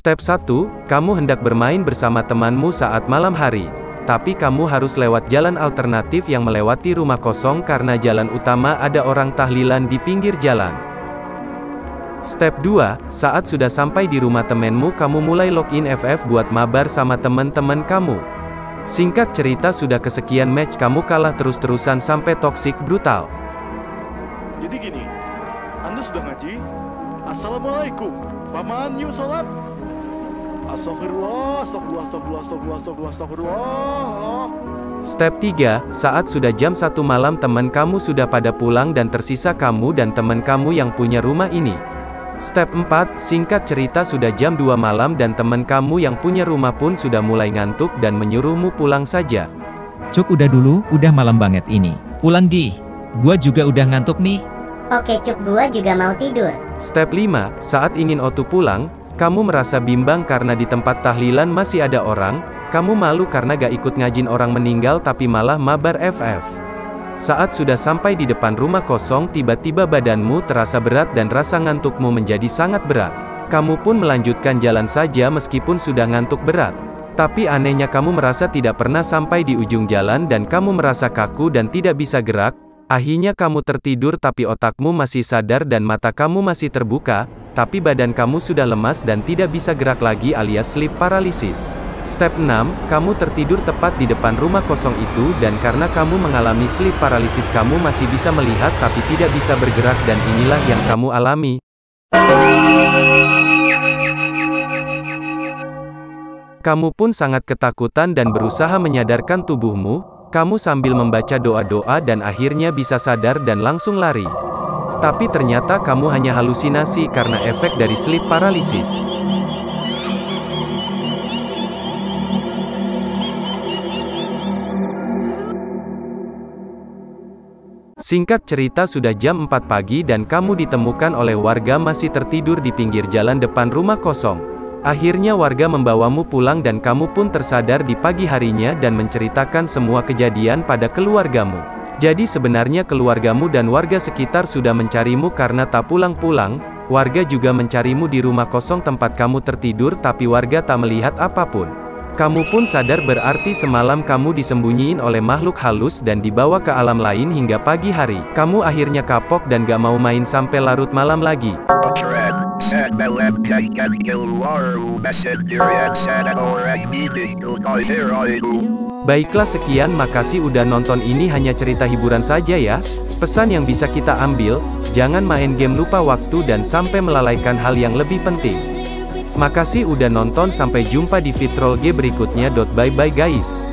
Step 1, kamu hendak bermain bersama temanmu saat malam hari. Tapi kamu harus lewat jalan alternatif yang melewati rumah kosong karena jalan utama ada orang tahlilan di pinggir jalan. Step 2, saat sudah sampai di rumah temenmu kamu mulai login FF buat mabar sama teman-teman kamu. Singkat cerita sudah kesekian match kamu kalah terus-terusan sampai toxic brutal. Jadi gini, Anda sudah ngaji? Assalamualaikum, paman yuk sholat. Astagfirullah, astagfirullah, astagfirullah, astagfirullah, astagfirullah, astagfirullah. Step 3, saat sudah jam 1 malam teman kamu sudah pada pulang dan tersisa kamu dan teman kamu yang punya rumah ini. Step 4, singkat cerita sudah jam 2 malam dan teman kamu yang punya rumah pun sudah mulai ngantuk dan menyuruhmu pulang saja. Cuk udah dulu, udah malam banget ini. Pulang Gi. Gua juga udah ngantuk nih. Oke Cuk, gua juga mau tidur. Step 5, saat ingin auto pulang, kamu merasa bimbang karena di tempat tahlilan masih ada orang, kamu malu karena gak ikut ngajin orang meninggal tapi malah mabar FF. Saat sudah sampai di depan rumah kosong tiba-tiba badanmu terasa berat dan rasa ngantukmu menjadi sangat berat. Kamu pun melanjutkan jalan saja meskipun sudah ngantuk berat. Tapi anehnya kamu merasa tidak pernah sampai di ujung jalan dan kamu merasa kaku dan tidak bisa gerak. Akhirnya kamu tertidur tapi otakmu masih sadar dan mata kamu masih terbuka, tapi badan kamu sudah lemas dan tidak bisa gerak lagi alias sleep paralysis. Step 6, kamu tertidur tepat di depan rumah kosong itu dan karena kamu mengalami sleep paralysis kamu masih bisa melihat tapi tidak bisa bergerak dan inilah yang kamu alami. Kamu pun sangat ketakutan dan berusaha menyadarkan tubuhmu, kamu sambil membaca doa-doa dan akhirnya bisa sadar dan langsung lari. Tapi ternyata kamu hanya halusinasi karena efek dari sleep paralysis. Singkat cerita sudah jam 4 pagi dan kamu ditemukan oleh warga masih tertidur di pinggir jalan depan rumah kosong. Akhirnya warga membawamu pulang dan kamu pun tersadar di pagi harinya dan menceritakan semua kejadian pada keluargamu. Jadi sebenarnya keluargamu dan warga sekitar sudah mencarimu karena tak pulang-pulang, warga juga mencarimu di rumah kosong tempat kamu tertidur tapi warga tak melihat apapun. Kamu pun sadar berarti semalam kamu disembunyiin oleh makhluk halus dan dibawa ke alam lain hingga pagi hari. Kamu akhirnya kapok dan gak mau main sampai larut malam lagi. Baiklah sekian, makasih udah nonton, ini hanya cerita hiburan saja ya. Pesan yang bisa kita ambil, jangan main game lupa waktu dan sampai melalaikan hal yang lebih penting. Makasih udah nonton, sampai jumpa di Fitrol G berikutnya. Bye bye guys.